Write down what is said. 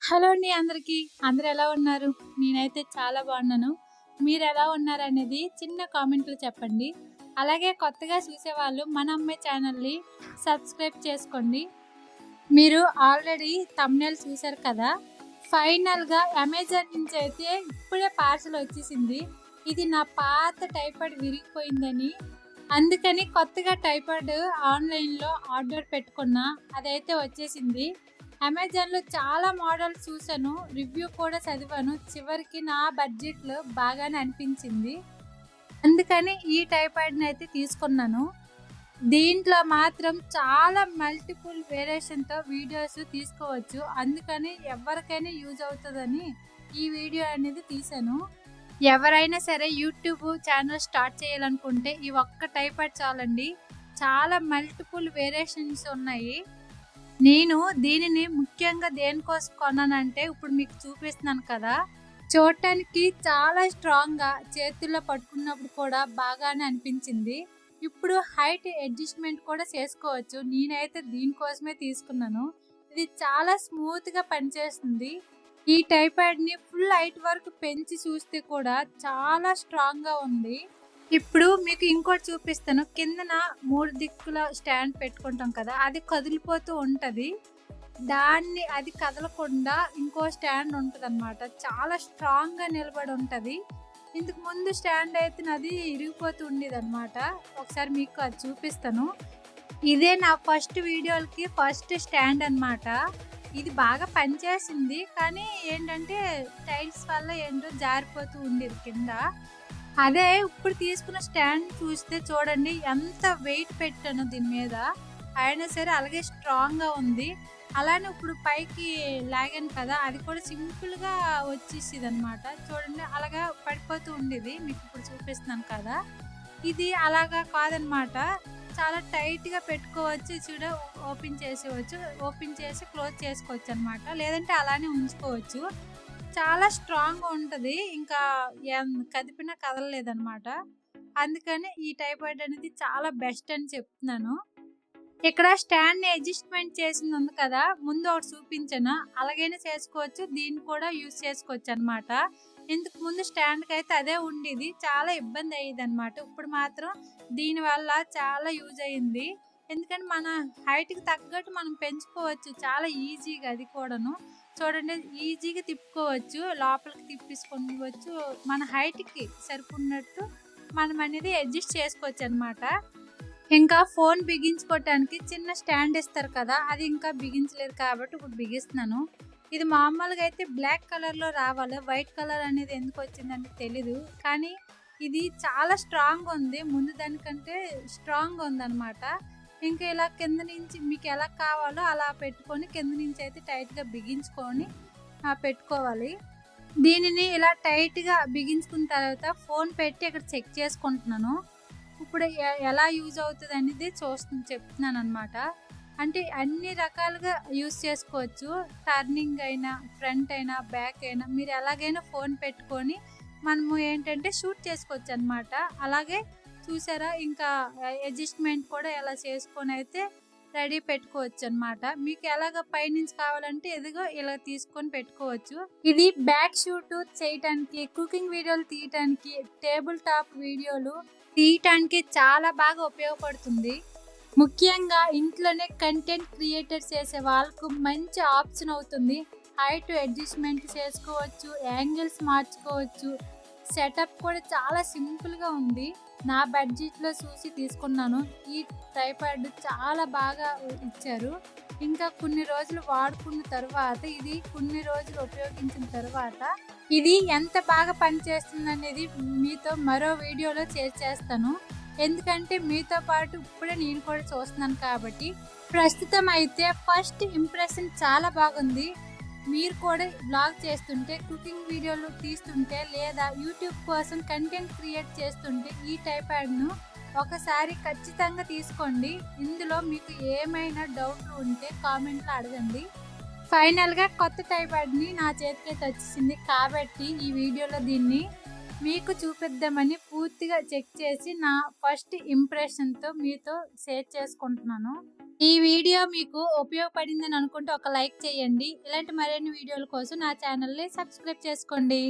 Hello అండి అందరికీ. అందరూ ఎలా ఉన్నారు? నేనైతే చాలా బాగున్నాను. మీరు ఎలా ఉన్నారనేది చిన్న కామెంట్లో చెప్పండి. అలాగే కొత్తగా చూసేవాళ్ళు మన అమ్మాయి ఛానల్ని సబ్స్క్రైబ్ చేసుకోండి. మీరు ఆల్రెడీ థంబ్‌నెయిల్ చూసారు కదా! ఫైనల్‌గా అమెజాన్ నుంచి అయితే ఇప్పుడే పార్సెల్ వచ్చేసింది. ఇది నా పాత టైపాడ్ విరిగిపోయిందని అందుకని కొత్తగా టైపాడ్ ఆన్‌లైన్‌లో ఆర్డర్ పెట్టుకున్నా. అదైతే వచ్చేసింది. అమెజాన్‌లో చాలా మోడల్స్ చూసాను. రివ్యూ కూడా చదివాను. చివరికి నా బడ్జెట్‌లో బాగానే అనిపించింది. అందుకని ఈ టైపాడ్‌ని అయితే తీసుకున్నాను. దీంట్లో మాత్రం చాలా మల్టిపుల్ వేరియేషన్‌తో వీడియోస్ తీసుకోవచ్చు. అందుకని ఎవరికైనా యూజ్ అవుతదని ఈ వీడియో అనేది తీశాను. ఎవరైనా సరే యూట్యూబ్ ఛానల్ స్టార్ట్ చేయాలనుకుంటే ఈ ఒక్క టైపాడ్ చాలండి. చాలా మల్టిపుల్ వేరియేషన్స్ ఉన్నాయి. నేను దీనిని ముఖ్యంగా దేనికోసం కొన్నానంటే ఇప్పుడు మీకు చూపిస్తున్నాను కదా! చూడటానికి చాలా స్ట్రాంగ్‌గా చేతుల్లో పట్టుకున్నప్పుడు కూడా బాగానే అనిపించింది. ఇప్పుడు హైట్ అడ్జస్ట్‌మెంట్ కూడా చేసుకోవచ్చు. నేనైతే దీనికోసమే తీసుకున్నాను. ఇది చాలా స్మూత్‌గా పనిచేస్తుంది. ఈ టైపాడ్‌ని ఫుల్ హైట్ వరకు పెంచి చూస్తే కూడా చాలా స్ట్రాంగ్‌గా ఉంది. ఇప్పుడు మీకు ఇంకోటి చూపిస్తాను. కిందన 3 దిక్కుల స్టాండ్ పెట్టుకుంటాం కదా! అది కదిలిపోతూ ఉంటది. అది కదలకుండా ఇంకో స్టాండ్ ఉంటదనమాట. చాలా స్ట్రాంగ్‌గా నిలబడి ఉంటది. ఇంతకు ముందు స్టాండ్ అయితే నాది ఇరిగిపోతూ ఉండేదనమాట. ఒకసారి మీకు అది చూపిస్తాను. ఇదే నా ఫస్ట్ వీడియోలకి ఫస్ట్ స్టాండ్ అనమాట. ఇది బాగా పనిచేసింది. కానీ ఏంటంటే టైల్స్ వల్ల ఏంటో జారిపోతూ ఉండేది కింద. అదే ఇప్పుడు తీసుకున్న స్టాండ్ చూస్తే చూడండి ఎంత వెయిట్ పెట్టాను దీని మీద. అయినా సరే అలాగే స్ట్రాంగ్‌గా ఉంది. అలానే ఇప్పుడు పైకి లాగాను కదా! అది కూడా సింపుల్‌గా వచ్చేసేదనమాట. చూడండి అలాగా పడిపోతూ ఉండేది. మీకు ఇప్పుడు చూపిస్తున్నాను కదా! ఇది అలాగా కాదనమాట. చాలా టైట్‌గా పెట్టుకోవచ్చు. ఓపెన్ చేసేయవచ్చు. ఓపెన్ చేసి క్లోజ్ చేసుకోవచ్చనమాట. లేదంటే అలానే ఉంచుకోవచ్చు. చాలా స్ట్రాంగ్‌గా ఉంటది. ఇంకా కదిపినా కదలలేదనమాట. అందుకని ఈ టైపాడ్ అనేది చాలా బెస్ట్ అని చెప్తున్నాను. ఇక్కడ స్టాండ్‌ని అడ్జస్ట్‌మెంట్ చేసింది ఉంది కదా! ముందు ఒకటి చూపించాను. అలాగైనా చేసుకోవచ్చు. దీన్ని కూడా యూజ్ చేసుకోవచ్చనమాట. ఇంతకు ముందు స్టాండ్‌కైతే అదే ఉండేది. చాలా ఇబ్బంది అయ్యేదనమాట. ఇప్పుడు మాత్రం దీనివల్ల చాలా యూజ్ అయింది. ఎందుకంటే మన హైట్‌కి తగ్గట్టు మనం పెంచుకోవచ్చు. చాలా ఈజీగా అది కూడాను. చూడండి ఈజీగా తిప్పుకోవచ్చు. లోపలికి తిప్పేసుకోవచ్చు. మన హైట్‌కి సరిపడినట్టు మనం అనేది అడ్జస్ట్ చేసుకోవచ్చనమాట. ఇంకా ఫోన్ బిగించుకోవటానికి చిన్న స్టాండ్ ఇస్తారు కదా! అది ఇంకా బిగించలేదు కాబట్టి ఇప్పుడు బిగిస్తున్నాను. ఇది మామూలుగా అయితే బ్లాక్ కలర్‌లో రావాలి. వైట్ కలర్ అనేది ఎందుకు వచ్చిందని తెలీదు. కానీ ఇది చాలా స్ట్రాంగ్‌గా ఉంది. ముందు దానికంటే స్ట్రాంగ్‌గా ఉందనమాట. ఇంకా ఇలా కింద నుంచి మీకు ఎలా కావాలో అలా పెట్టుకొని కింద నుంచి అయితే టైట్‌గా బిగించుకొని పెట్టుకోవాలి. దీనిని ఇలా టైట్‌గా బిగించుకున్న తర్వాత ఫోన్ పెట్టి ఇక్కడ చెక్ చేసుకుంటున్నాను. ఇప్పుడు ఎలా యూజ్ అవుతది అనేది చెప్తున్నాననమాట. అంటే అన్ని రకాలుగా యూజ్ చేసుకోవచ్చు. టర్నింగ్ అయినా, ఫ్రంట్ అయినా, బ్యాక్ అయినా మీరు ఎలాగైనా ఫోన్ పెట్టుకొని మనము ఏంటంటే షూట్ చేసుకోవచ్చనమాట. అలాగే చూసారా ఇంకా అడ్జస్ట్‌మెంట్ కూడా ఎలా చేసుకొని అయితే రెడీ పెట్టుకోవచ్చనమాట. మీకు ఎలాగ పైనుంచి కావాలంటే ఇదిగో ఇలా తీసుకొని పెట్టుకోవచ్చు. ఇది బ్యాక్ షూట్ చేయటానికి, కుకింగ్ వీడియోలు తీయటానికి, టేబుల్ టాప్ వీడియోలు తీయటానికి చాలా బాగా ఉపయోగపడుతుంది. ముఖ్యంగా ఇంట్లోనే కంటెంట్ క్రియేటర్ చేసే వాళ్ళకు మంచి ఆప్షన్ అవుతుంది. హైట్ అడ్జస్ట్‌మెంట్ చేసుకోవచ్చు, యాంగిల్స్ మార్చుకోవచ్చు. సెటప్ కూడా చాలా సింపుల్‌గా ఉంది. నా బడ్జెట్‌లో చూసి తీసుకున్నాను. ఈ ట్రైపాడ్ చాలా బాగా ఇచ్చారు. ఇంకా కొన్ని రోజులు వాడుకున్న తర్వాత కొన్ని రోజులు ఉపయోగించిన తర్వాత ఇది ఎంత బాగా పనిచేస్తుందనేది మీతో మరో వీడియోలో షేర్ చేస్తాను. ఎందుకంటే మీతో పాటు ఇప్పుడే నేను కూడా చూస్తున్నాను కాబట్టి. ప్రస్తుతం అయితే ఫస్ట్ ఇంప్రెషన్ చాలా బాగుంది. మీరు కూడా వ్లాగ్ చేస్తుంటే, కుకింగ్ వీడియోలు తీస్తుంటే లేదా యూట్యూబ్ కోసం కంటెంట్ క్రియేట్ చేస్తుంటే ఈ టైపాడ్‌ను ఒకసారి ఖచ్చితంగా తీసుకోండి. ఇందులో మీకు ఏమైనా డౌట్లు ఉంటే కామెంట్‌లో అడగండి. ఫైనల్‌గా కొత్త టైపాడ్‌ని నా చేతికైతే వచ్చేసింది కాబట్టి ఈ వీడియోలో దీన్ని మీకు చూపిద్దామని పూర్తిగా చెక్ చేసి నా ఫస్ట్ ఇంప్రెషన్‌తో మీతో షేర్ చేసుకుంటున్నాను. ఈ వీడియో మీకు ఉపయోగపడిందని అనుకుంటే ఒక లైక్ చేయండి. ఇలాంటి మరిన్ని వీడియోల కోసం నా ఛానల్ని సబ్స్క్రైబ్ చేసుకోండి.